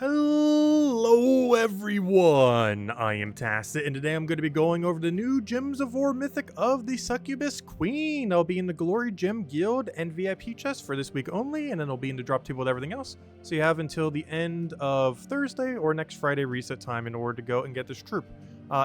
Hello everyone, I am Tacit, and today I'm going to be going over the new Gems of War Mythic of the Succubus Queen. I'll be in the Glory Gem Guild and VIP chest for this week only, and then I'll be in the drop table with everything else. So you have until the end of Thursday or next Friday reset time in order to go and get this troop.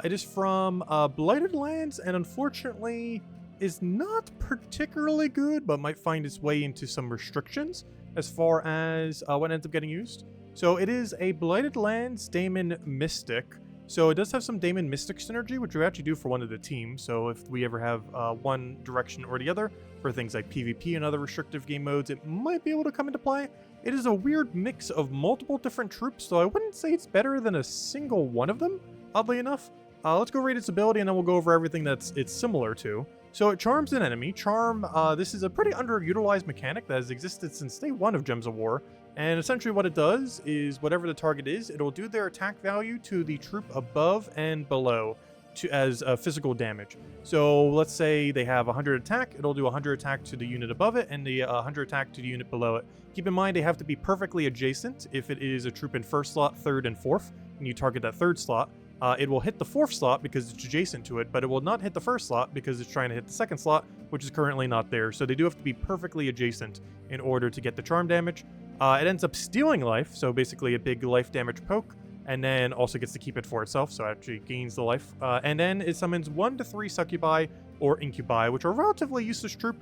It is from Blighted Lands, and unfortunately is not particularly good, but might find its way into some restrictions as far as what ends up getting used. So it is a Blighted Lands Daemon Mystic. So it does have some Daemon Mystic synergy, which we actually do for one of the teams. So if we ever have one direction or the other for things like PvP and other restrictive game modes, it might be able to come into play. It is a weird mix of multiple different troops, so I wouldn't say it's better than a single one of them, oddly enough. Let's go rate its ability, and then we'll go over everything that's it's similar to. So it charms an enemy. Charm, this is a pretty underutilized mechanic that has existed since day one of Gems of War. And essentially what it does is whatever the target is, it'll do their attack value to the troop above and below as physical damage. So let's say they have 100 attack, it'll do 100 attack to the unit above it and the 100 attack to the unit below it. Keep in mind they have to be perfectly adjacent. If it is a troop in first slot, third, and fourth, and you target that third slot, it will hit the fourth slot because it's adjacent to it, but it will not hit the first slot because it's trying to hit the second slot, which is currently not there. So they do have to be perfectly adjacent in order to get the charm damage. It ends up stealing life, so basically a big life damage poke, and then also gets to keep it for itself, so it actually gains the life. And then it summons 1 to 3 succubi or incubi, which are a relatively useless troop.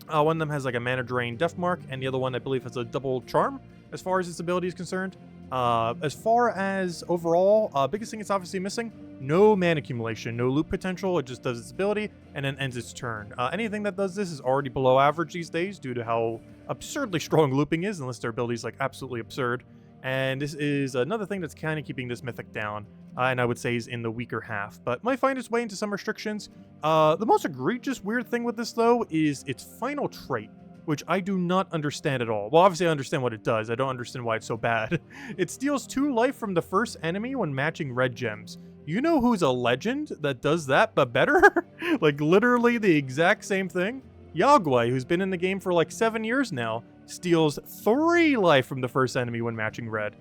One of them has like a mana drain death mark, and the other one I believe has a double charm as far as its ability is concerned. As far as overall, biggest thing it's obviously missing, no mana accumulation, no loop potential. It just does its ability and then ends its turn. Anything that does this is already below average these days due to how absurdly strong looping is, unless their ability is like absolutely absurd. And this is another thing that's kind of keeping this mythic down, and I would say is in the weaker half, but might find its way into some restrictions. The most egregious weird thing with this though is its final trait, which I do not understand at all. Well, obviously I understand what it does. I don't understand why it's so bad. It steals 2 life from the first enemy when matching red gems. You know who's a legend that does that, but better? Like literally the exact same thing? Yagway, who's been in the game for like 7 years now, steals 3 life from the first enemy when matching red.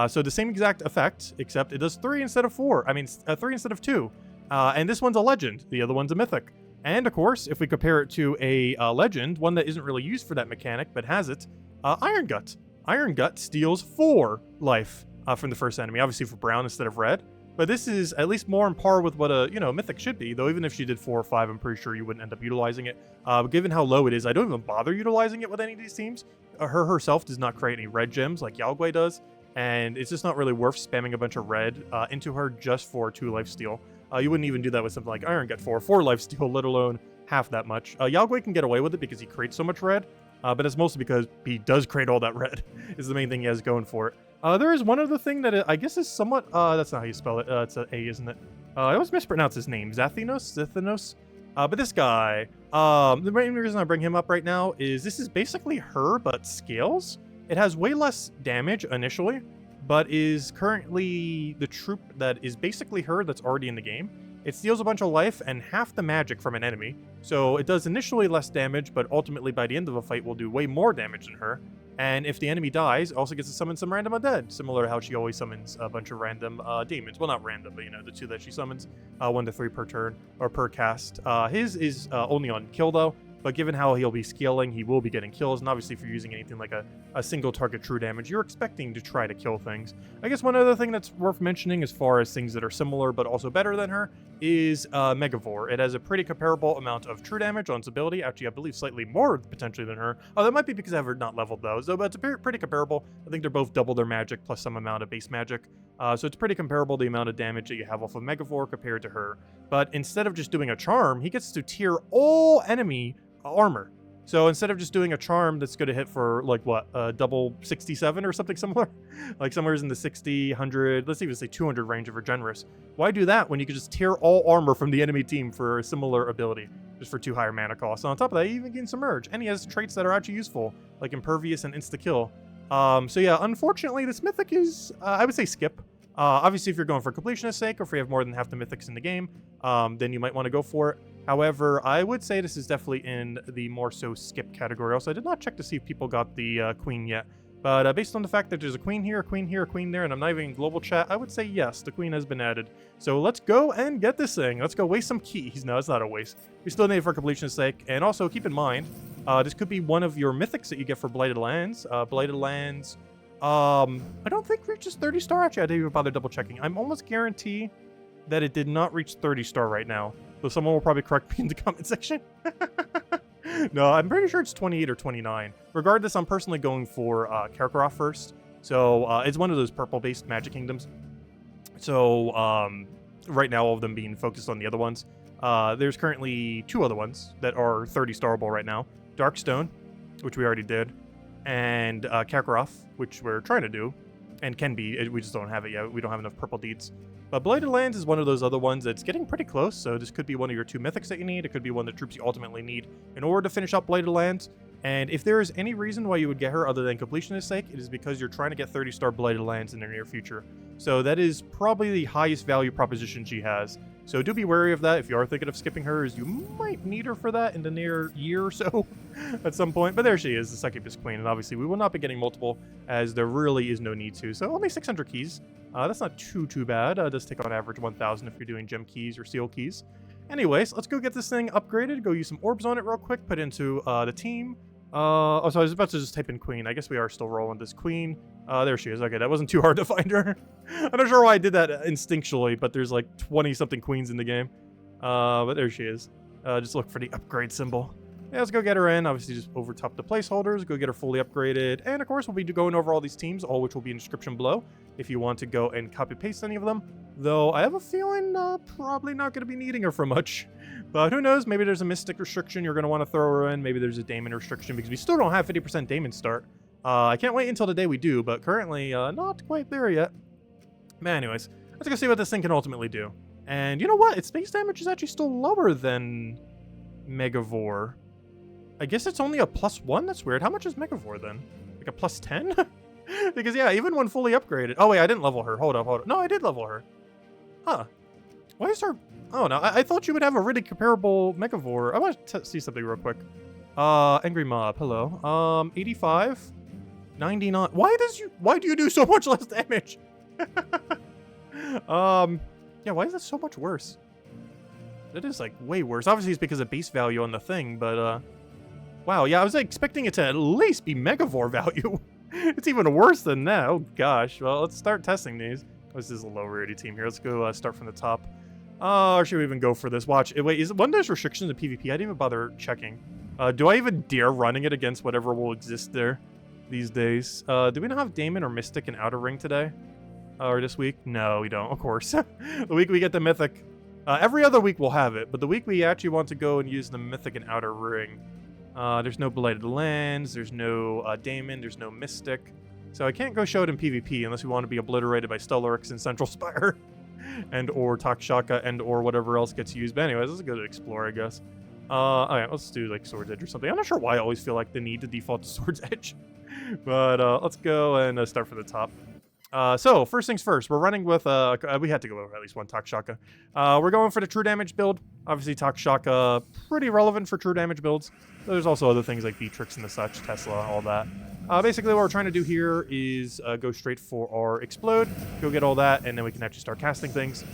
So the same exact effect, except it does 3 instead of 4. I mean, 3 instead of 2. And this one's a legend. The other one's a mythic. And of course, if we compare it to a legend, one that isn't really used for that mechanic, but has it, Iron Gut. Iron Gut steals 4 life from the first enemy, obviously for brown instead of red. But this is at least more on par with what a mythic should be, though even if she did 4 or 5, I'm pretty sure you wouldn't end up utilizing it. But given how low it is, I don't even bother utilizing it with any of these teams. Her herself does not create any red gems like Yagway does, and it's just not really worth spamming a bunch of red into her just for 2 life steal. You wouldn't even do that with something like Iron Gut 4 life steal, let alone half that much. Yagway can get away with it because he creates so much red, but it's mostly because he does create all that red, is the main thing he has going for it. There is one other thing that I guess is somewhat, that's not how you spell it, it's an A, isn't it? I always mispronounce his name, Zathinos? But this guy, the main reason I bring him up right now is this is basically her, but scales. It has way less damage initially, but is currently the troop that is basically her that's already in the game. It steals a bunch of life and half the magic from an enemy, so it does initially less damage, but ultimately by the end of a fight will do way more damage than her. And if the enemy dies, it also gets to summon some random undead, similar to how she always summons a bunch of random demons. Well, not random, but the 2 that she summons, 1 to 3 per turn, or per cast. His is only on kill though, but given how he'll be scaling, he will be getting kills, and obviously if you're using anything like a single target true damage, you're expecting to try to kill things. I guess one other thing that's worth mentioning as far as things that are similar but also better than her is Megavore. It has a pretty comparable amount of true damage on its ability, actually I believe slightly more potentially than her. Oh, that might be because I have not leveled those, though, but it's pretty comparable. I think they're both double their magic plus some amount of base magic. So it's pretty comparable, the amount of damage that you have off of Megavore compared to her. But instead of just doing a charm, he gets to tier all enemy armor. So instead of just doing a charm that's going to hit for like what, double 67 or something similar, like somewhere in the 60, 100, let's even say 200 range if we're generous. Why do that when you could just tear all armor from the enemy team for a similar ability, just for 2 higher mana costs? And on top of that, he even gains Submerge, and he has traits that are actually useful, like Impervious and Insta Kill. So yeah, unfortunately, this mythic is, I would say skip. Obviously, if you're going for completionist's sake, or if you have more than half the mythics in the game, then you might want to go for it. However, I would say this is definitely in the more so skip category. Also, I did not check to see if people got the queen yet, But based on the fact that there's a queen here, a queen here, a queen there, and I'm not even in global chat, I would say yes, the queen has been added. So let's go and get this thing. Let's go waste some keys. No, it's not a waste. We still need it for completion's sake. And also keep in mind, this could be one of your mythics that you get for Blighted Lands. Blighted Lands, I don't think reaches 30 star. Actually, I didn't even bother double checking. I'm almost guarantee that it did not reach 30 star right now. So someone will probably correct me in the comment section. No, I'm pretty sure it's 28 or 29. Regardless, I'm personally going for Karkaroff first. So it's one of those purple-based Magic Kingdoms. So right now, all of them being focused on the other ones. There's currently 2 other ones that are 30 starable right now. Darkstone, which we already did, and Karkaroff, which we're trying to do, and can be. We just don't have it yet. We don't have enough purple deeds. But Blighted Lands is one of those other ones that's getting pretty close, so this could be one of your 2 mythics that you need. It could be one of the troops you ultimately need in order to finish up Blighted Lands. And if there is any reason why you would get her other than completionist sake, it is because you're trying to get 30 star Blighted Lands in the near future. So that is probably the highest value proposition she has. So do be wary of that if you are thinking of skipping her, as you might need her for that in the near year or so at some point. But there she is, the Succubus Queen, and obviously we will not be getting multiple, as there really is no need to. So only 600 keys. That's not too bad. It does take on average 1,000 if you're doing gem keys or seal keys. Anyways, let's go get this thing upgraded. Go use some orbs on it real quick. Put into the team. Oh, so I was about to just type in queen. I guess we are still rolling this queen. There she is. Okay, that wasn't too hard to find her. I'm not sure why I did that instinctually, but there's like 20-something queens in the game. But there she is. Just look for the upgrade symbol. Yeah, let's go get her in. Obviously, just over top the placeholders. Go get her fully upgraded. And, of course, we'll be going over all these teams, all which will be in the description below if you want to go and copy-paste any of them. Though, I have a feeling probably not going to be needing her for much. But who knows? Maybe there's a Mystic restriction you're going to want to throw her in. Maybe there's a Daemon restriction because we still don't have 50% Daemon start. I can't wait until the day we do, but currently not quite there yet. But anyways, let's go see what this thing can ultimately do. And you know what? Its base damage is actually still lower than Megavore. I guess it's only a +1? That's weird. How much is Megavore then? Like a +10? Because yeah, even when fully upgraded. Oh wait, I didn't level her. Hold up. No, I did level her. Huh. Why is her... Oh no, I thought you would have a really comparable Megavore. I want to see something real quick. Angry Mob, hello. 85? 99. Why do you do so much less damage? Yeah, why is that so much worse? That is like way worse. Obviously it's because of base value on the thing, but wow, yeah, I was expecting it to at least be Megavore value. It's even worse than that. Oh gosh. Well, let's start testing these. This is a low rarity team here. Let's go start from the top. Or should we even go for this? Watch. Wait, is it one of those restrictions in PvP? I didn't even bother checking. Do I even dare running it against whatever will exist there these days? Do we not have Daemon or Mystic in Outer Ring today? Or this week? No, we don't, of course. The week we get the Mythic. Every other week we'll have it, but the week we actually want to go and use the Mythic in Outer Ring, there's no Blighted Lands, there's no Daemon, there's no Mystic. So I can't go show it in PvP unless we want to be obliterated by Stellaryx and Central Spire. And or Takshaka and or whatever else gets used. But anyways, let's go to Explore, I guess. Alright, let's do like Sword's Edge or something. I'm not sure why I always feel like the need to default to Sword's Edge. But let's go and start from the top. So, first things first, we're running with, we had to go over at least one Takshaka. We're going for the true damage build. Obviously, Takshaka, pretty relevant for true damage builds. There's also other things like Beatrix and the such, Tesla, all that. Basically, what we're trying to do here is go straight for our Explode, go get all that, and then we can actually start casting things.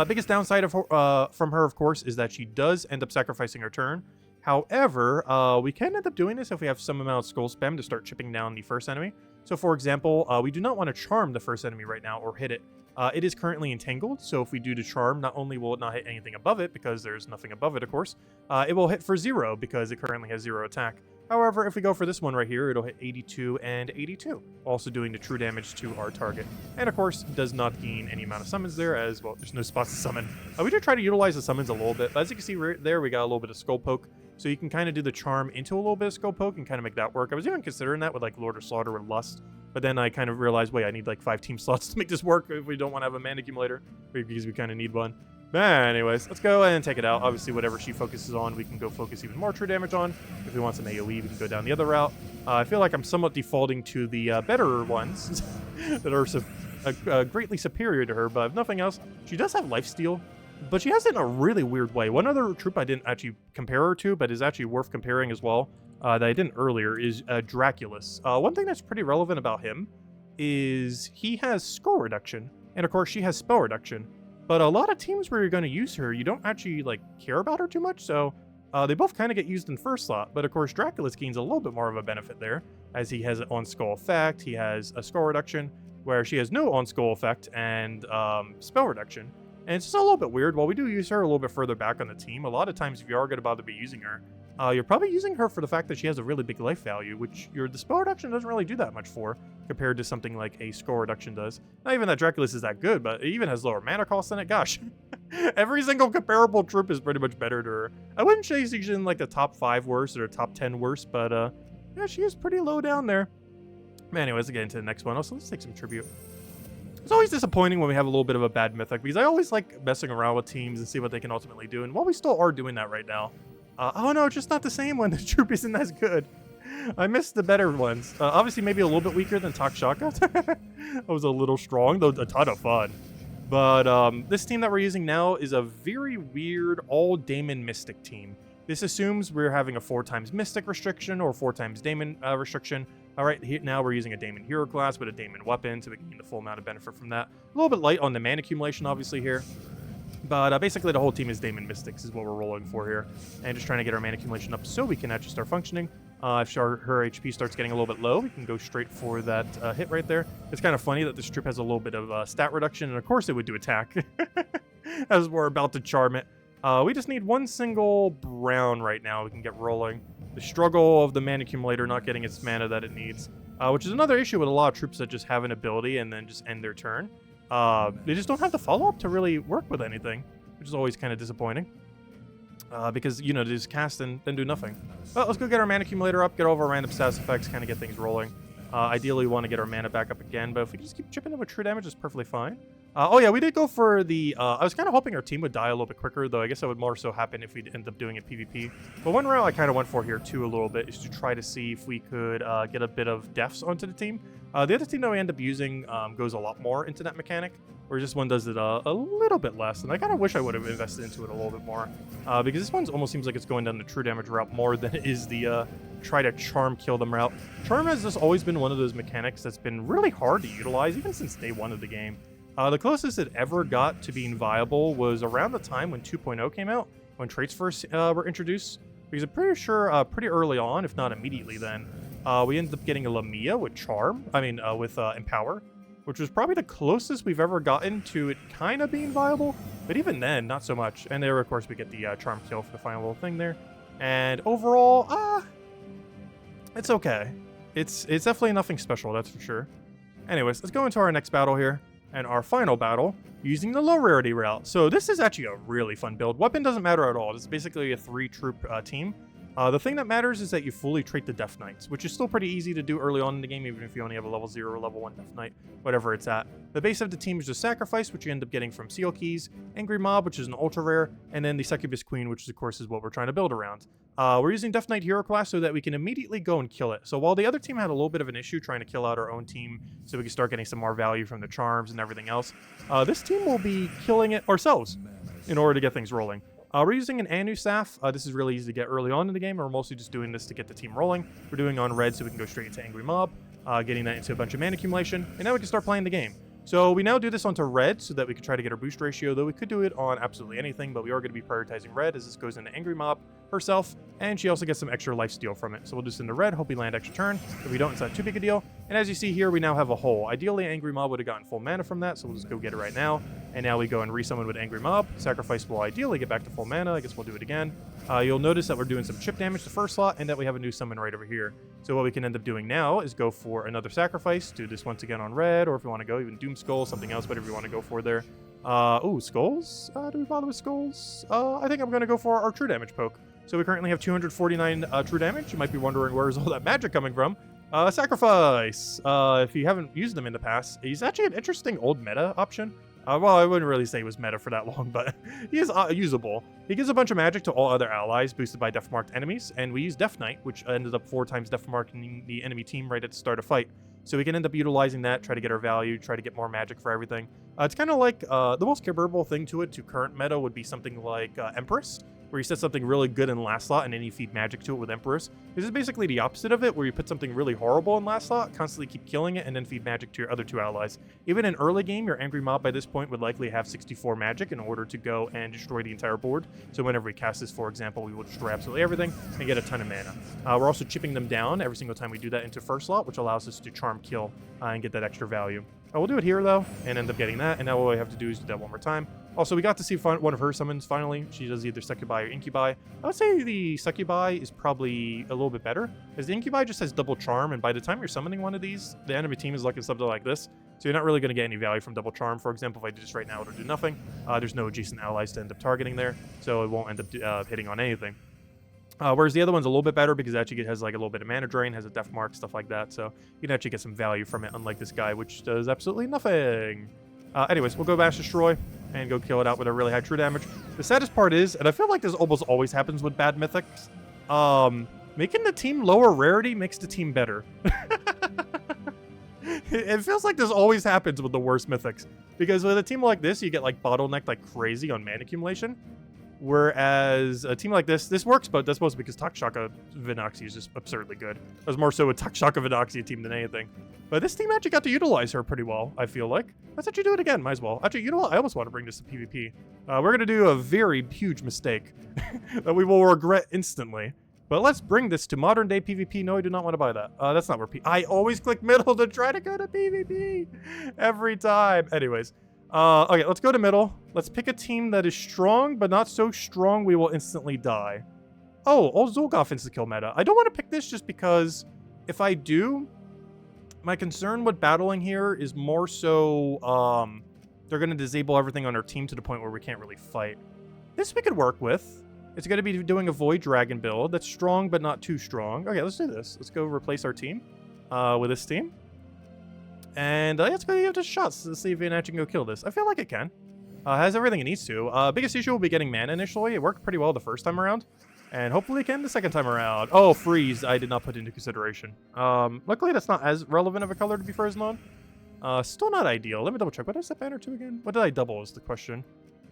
Biggest downside of from her, of course, is that she does end up sacrificing her turn. However, we can end up doing this if we have some amount of Skull Spam to start chipping down the first enemy. So, for example, we do not want to charm the first enemy right now or hit it. It is currently entangled, so if we do the charm, not only will it not hit anything above it, because there's nothing above it, of course, it will hit for 0, because it currently has 0 attack. However, if we go for this one right here, it'll hit 82 and 82, also doing the true damage to our target. And of course, does not gain any amount of summons there, as well, there's no spots to summon. We did try to utilize the summons a little bit, but as you can see right there, we got a little bit of Skull Poke. So you can kind of do the charm into a little bit of Skull Poke and kind of make that work. I was even considering that with like Lord of Slaughter or Lust, but then I kind of realized, wait, I need like 5 team slots to make this work if we don't want to have a mana accumulator, because we kind of need one. But anyways, let's go and take it out. Obviously, whatever she focuses on, we can go focus even more true damage on. If we want some AoE, we can go down the other route. I feel like I'm somewhat defaulting to the better ones that are greatly superior to her, but if nothing else, she does have lifesteal. But she has it in a really weird way. One other troop I didn't actually compare her to, but is actually worth comparing as well, that I didn't earlier, is Draculus. One thing that's pretty relevant about him is he has skull reduction, and of course she has spell reduction. But a lot of teams where you're going to use her, you don't actually like care about her too much, so they both kind of get used in first slot. But of course Draculus gains a little bit more of a benefit there, as he has an on-skull effect, he has a skull reduction, where she has no on-skull effect and spell reduction. And it's just a little bit weird. While we do use her a little bit further back on the team, a lot of times if you are going to bother be using her, you're probably using her for the fact that she has a really big life value, which the spell reduction doesn't really do that much for, compared to something like a skull reduction does. Not even that Draculus is that good, but it even has lower mana cost than it. Gosh, every single comparable troop is pretty much better to her. I wouldn't say she's in like the top 5 worst or top 10 worst, but yeah, she is pretty low down there. Anyways, let's get into the next one. Also, let's take some tribute. It's always disappointing when we have a little bit of a bad Mythic, because I always like messing around with teams and see what they can ultimately do. And while we still are doing that right now, oh no, it's just not the same when the troop isn't as good. I missed the better ones. Obviously, maybe a little bit weaker than Takshaka. That was a little strong, though a ton of fun. But this team that we're using now is a very weird all Daemon Mystic team. This assumes we're having a 4x Mystic restriction or 4x Daemon restriction. All right, now we're using a Daemon Hero class with a Daemon weapon, so we can gain the full amount of benefit from that. A little bit light on the mana accumulation, obviously, here. But basically, the whole team is Daemon Mystics is what we're rolling for here. And just trying to get our mana accumulation up so we can actually start functioning. If her HP starts getting a little bit low, we can go straight for that hit right there. It's kind of funny that this troop has a little bit of stat reduction, and of course it would do attack, as we're about to charm it. We just need one single brown right now. We can get rolling. The struggle of the mana accumulator not getting its mana that it needs, which is another issue with a lot of troops that just have an ability and then just end their turn. They just don't have the follow-up to really work with anything, which is always kind of disappointing. Because, you know, they just cast and then do nothing. Well, let's go get our mana accumulator up, get all of our random status effects, kind of get things rolling. Ideally, we want to get our mana back up again, but if we can just keep chipping in with true damage, it's perfectly fine. Oh yeah, we did go for the, I was kind of hoping our team would die a little bit quicker, though I guess that would more so happen if we end up doing it PvP. But one route I kind of went for here too a little bit is to try to see if we could get a bit of deaths onto the team. The other team that we end up using goes a lot more into that mechanic, whereas this one does it a little bit less, and I kind of wish I would have invested into it a little bit more, because this one almost seems like it's going down the true damage route more than it is the try to charm kill them route. Charm has just always been one of those mechanics that's been really hard to utilize, even since day 1 of the game. The closest it ever got to being viable was around the time when 2.0 came out, when traits first were introduced, because I'm pretty sure pretty early on, if not immediately then, we ended up getting a Lamia with Charm, with Empower, which was probably the closest we've ever gotten to it kind of being viable, but even then, not so much. And there, of course, we get the Charm kill for the final little thing there. And overall, it's okay. It's definitely nothing special, that's for sure. Anyways, let's go into our next battle here. And our final battle, using the low rarity route. So this is actually a really fun build. Weapon doesn't matter at all. This is basically a 3-troop team. The thing that matters is that you fully trait the Death Knights, which is still pretty easy to do early on in the game, even if you only have a level 0 or level 1 Death Knight, whatever it's at. The base of the team is just Sacrifice, which you end up getting from Seal Keys, Angry Mob, which is an ultra rare, and then the Succubus Queen, which of course is what we're trying to build around. We're using Death Knight Hero class so that we can immediately go and kill it. So while the other team had a little bit of an issue trying to kill out our own team so we can start getting some more value from the charms and everything else, this team will be killing it ourselves in order to get things rolling. We're using an Anu Staff. This is really easy to get early on in the game. We're mostly just doing this to get the team rolling. We're doing on red so we can go straight into Angry Mob, getting that into a bunch of mana accumulation, and now we can start playing the game. So we now do this onto red so that we can try to get our boost ratio, though we could do it on absolutely anything, but we are going to be prioritizing red as this goes into Angry Mob herself, and she also gets some extra lifesteal from it. So we'll just send the red, hope we land extra turn. If we don't, it's not too big a deal. And as you see here, we now have a hole. Ideally, Angry Mob would have gotten full mana from that, so we'll just go get it right now. And now we go and resummon with Angry Mob. Sacrifice will ideally get back to full mana. I guess we'll do it again. You'll notice that we're doing some chip damage to first slot, and that we have a new summon right over here. So what we can end up doing now is go for another Sacrifice, do this once again on red, or if you want to go even Doom Skull, something else, whatever you want to go for there. Ooh, Skulls? Do we bother with Skulls? I think I'm going to go for our True Damage poke. So we currently have 249 true damage. You might be wondering where's all that magic coming from. Sacrifice. If you haven't used them in the past, he's actually an interesting old meta option. Well, I wouldn't really say he was meta for that long, but he is usable. He gives a bunch of magic to all other allies, boosted by death-marked enemies, and we use Death Knight, which ended up 4 times death-marking the enemy team right at the start of fight. So we can end up utilizing that, try to get our value, try to get more magic for everything. It's kind of like the most comparable thing to it to current meta would be something like Empress, where you set something really good in last slot and then you feed magic to it with Empress. This is basically the opposite of it, where you put something really horrible in last slot, constantly keep killing it, and then feed magic to your other 2 allies. Even in early game, your angry mob by this point would likely have 64 magic in order to go and destroy the entire board. So whenever we cast this, for example, we will destroy absolutely everything and get a ton of mana. We're also chipping them down every single time we do that into first slot, which allows us to charm kill and get that extra value. We'll do it here, though, and end up getting that, and now all we have to do is do that one more time. Also, we got to see one of her summons, finally. She does either Succubi or Incubi. I would say the Succubi is probably a little bit better, as the Incubi just has double charm, and by the time you're summoning one of these, the enemy team is looking something like this, so you're not really going to get any value from double charm. For example, if I do this right now, it'll do nothing. There's no adjacent allies to end up targeting there, so it won't end up hitting on anything. Whereas the other one's a little bit better because it actually has like a little bit of mana drain, has a death mark, stuff like that. So you can actually get some value from it, unlike this guy, which does absolutely nothing. Anyways, we'll go Bash Destroy and go kill it out with a really high true damage. The saddest part is, and I feel like this almost always happens with bad mythics, making the team lower rarity makes the team better. It feels like this always happens with the worst mythics. Because with a team like this, you get like bottlenecked like crazy on mana accumulation. Whereas a team like this works, but that's mostly because Takshaka Vinoxy is just absurdly good. It was more so a Takshaka Vinoxy team than anything. But this team actually got to utilize her pretty well, I feel like. Let's actually do it again, might as well. Actually, you know what? I almost want to bring this to PvP. We're going to do a very huge mistake that we will regret instantly. But let's bring this to modern day PvP. No, I do not want to buy that. That's not where I always click middle to try to go to PvP every time. Anyways. Okay, let's go to middle. Let's pick a team that is strong, but not so strong we will instantly die. Oh, all Zulgoth insta-kill meta. I don't want to pick this just because if I do, my concern with battling here is more so, they're going to disable everything on our team to the point where we can't really fight. This we could work with. It's going to be doing a Void Dragon build that's strong, but not too strong. Okay, let's do this. Let's go replace our team, with this team. And let's go give it a shot to see if it actually can go kill this. I feel like it can. Has everything it needs to. Biggest issue will be getting mana initially. It worked pretty well the first time around. And hopefully it can the second time around. Oh, freeze. I did not put into consideration. Luckily, that's not as relevant of a color to be frozen on. Still not ideal. Let me double check. What did I set banner to again? What did I double is the question.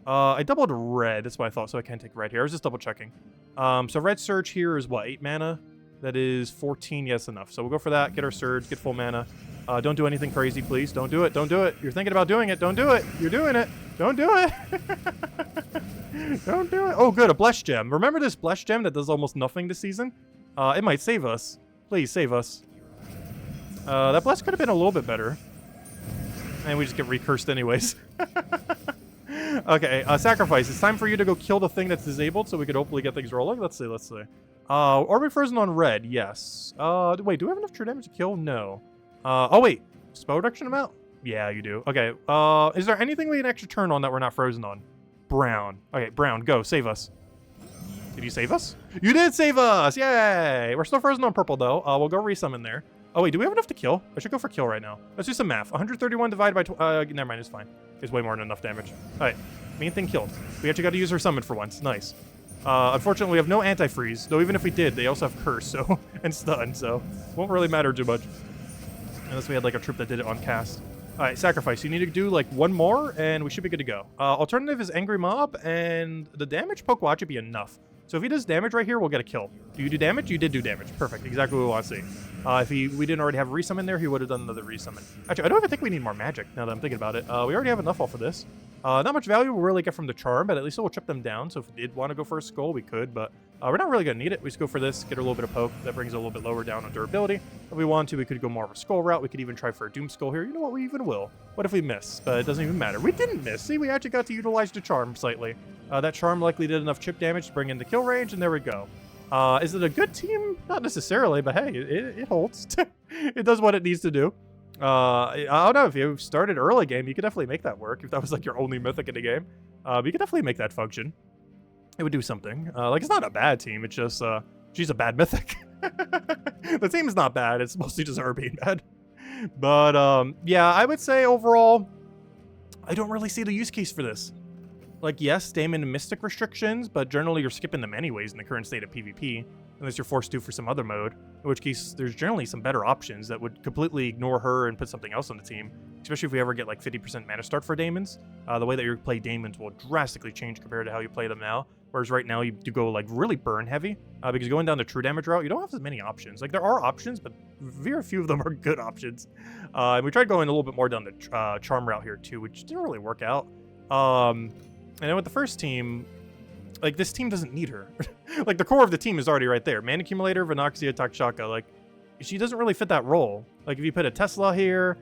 I doubled red. That's what I thought, so I can't take red here. I was just double checking. So red surge here is what? 8 mana? That is 14. Yes, enough. So we'll go for that. Get our surge. Get full mana. Don't do anything crazy, please. Don't do it. Don't do it. You're thinking about doing it. Don't do it. You're doing it. Don't do it. Don't do it. Oh, good. A Blessed Gem. Remember this Blessed Gem that does almost nothing this season? It might save us. Please, save us. That Bless could have been a little bit better. And we just get recursed anyways. Okay, Sacrifice. It's time for you to go kill the thing that's disabled so we could hopefully get things rolling. Let's see. Let's see. Are we frozen on red? Yes. Wait, do we have enough true damage to kill? No. Oh, wait. Spell reduction amount? Yeah, you do. Okay. Is there anything we can actually turn on that we're not frozen on? Brown. Okay, Brown, go. Save us. Did you save us? You did save us! Yay! We're still frozen on purple, though. We'll go resummon there. Oh, wait. Do we have enough to kill? I should go for kill right now. Let's do some math. 131 divided by... never mind. It's fine. It's way more than enough damage. All right. Main thing killed. We actually got to use her summon for once. Nice. Unfortunately, we have no anti-freeze. Though even if we did, they also have curse, so... and stun, so... won't really matter too much. Unless we had like a troop that did it on cast. Alright, Sacrifice. You need to do like one more and we should be good to go. Alternative is Angry Mob and the damage poke will actually be enough. So if he does damage right here, we'll get a kill. Do you do damage? You did do damage. Perfect. Exactly what we want to see. If we didn't already have resummon there, he would have done another resummon. Actually, I don't even think we need more magic now that I'm thinking about it. We already have enough off of this. Not much value we'll really get from the charm, but at least it will chip them down. So if we did want to go for a skull, we could, but we're not really going to need it. We just go for this, get a little bit of poke. That brings it a little bit lower down on durability. If we want to, we could go more of a skull route. We could even try for a doom skull here. You know what? We even will. What if we miss? But it doesn't even matter. We didn't miss. See, we actually got to utilize the charm slightly. That charm likely did enough chip damage to bring in the kill range, and there we go. Is it a good team? Not necessarily, but hey, it holds. It does what it needs to do. I don't know, if you started early game, you could definitely make that work. If that was like your only mythic in the game, you could definitely make that function. It would do something. Like, it's not a bad team. It's just, she's a bad mythic. The team is not bad. It's mostly just her being bad. But, yeah, I would say overall, I don't really see the use case for this. Like, yes, Daemon Mystic restrictions, but generally you're skipping them anyways in the current state of PvP, unless you're forced to for some other mode, in which case there's generally some better options that would completely ignore her and put something else on the team. especially if we ever get like 50% mana start for Daemons. The way that you play Daemons will drastically change compared to how you play them now. Whereas right now you do go like really burn heavy, because going down the true damage route, you don't have as many options. Like there are options, but very few of them are good options. And we tried going a little bit more down the charm route here too, which didn't really work out. And then with the first team, like this team doesn't need her. Like the core of the team is already right there. Mana Accumulator, Venoxia, Takshaka, like she doesn't really fit that role. Like if you put a Tesla here,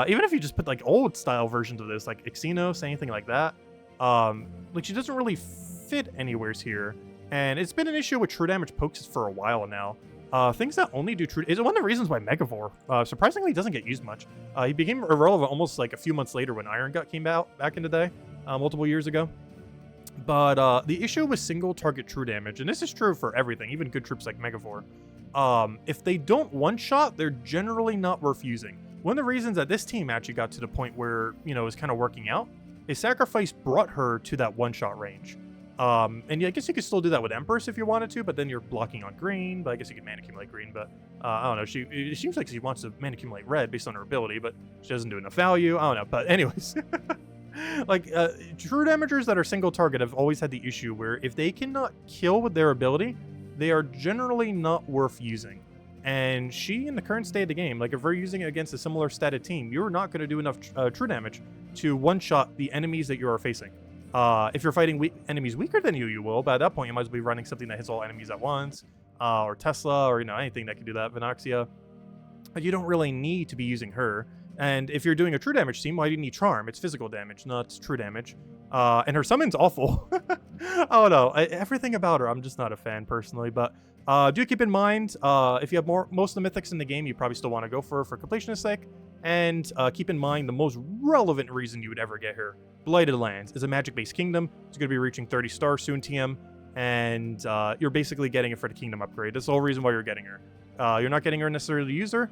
even if you just put like old style versions of this, like Xenos, anything like that, like she doesn't really fit anywheres here. And it's been an issue with true damage pokes for a while now. Things that only do true is one of the reasons why Megavore surprisingly doesn't get used much. He became irrelevant almost like a few months later when Iron Gut came out back in the day, multiple years ago. But the issue with single target true damage, and this is true for everything, even good troops like Megavore, if they don't one-shot, they're generally not worth using. One of the reasons that this team actually got to the point where, you know, is kind of working out is Sacrifice brought her to that one-shot range. And yeah, I guess you could still do that with Empress if you wanted to, but then you're blocking on green, but I guess you could mana accumulate green, but I don't know. It seems like she wants to mana accumulate red based on her ability, but she doesn't do enough value. I don't know, but anyways. Like, true damagers that are single target have always had the issue where if they cannot kill with their ability, they are generally not worth using. And she, in the current state of the game, like if we're using it against a similar statted team, you're not going to do enough true damage to one-shot the enemies that you are facing. If you're fighting enemies weaker than you, you will, but at that point you might as well be running something that hits all enemies at once, or Tesla, or, you know, anything that can do that, Venoxia. But you don't really need to be using her. And if you're doing a true damage team, why do you need Charm? It's physical damage, not true damage. And her summon's awful. I don't know. Everything about her, I'm just not a fan personally. But do keep in mind, if you have most of the mythics in the game, you probably still want to go for her for completionist sake. And keep in mind the most relevant reason you would ever get her. Blighted Lands is a magic-based kingdom. It's going to be reaching 30 stars soon, TM. And you're basically getting it for the kingdom upgrade. That's the whole reason why you're getting her. You're not getting her necessarily to use her.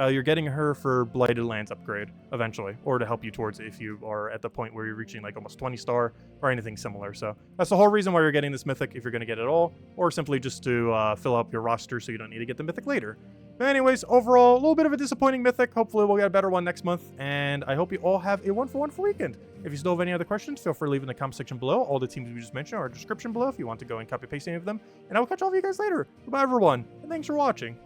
You're getting her for Blighted Lands upgrade eventually, or to help you towards it if you are at the point where you're reaching like almost 20 star or anything similar. So that's the whole reason why you're getting this mythic if you're going to get it all, or simply just to fill up your roster so you don't need to get the mythic later. But anyways, overall, a little bit of a disappointing mythic. Hopefully we'll get a better one next month, and I hope you all have a wonderful weekend. If you still have any other questions, feel free to leave in the comment section below. All the teams we just mentioned are in the description below if you want to go and copy paste any of them, and I will catch all of you guys later. Goodbye everyone, and thanks for watching.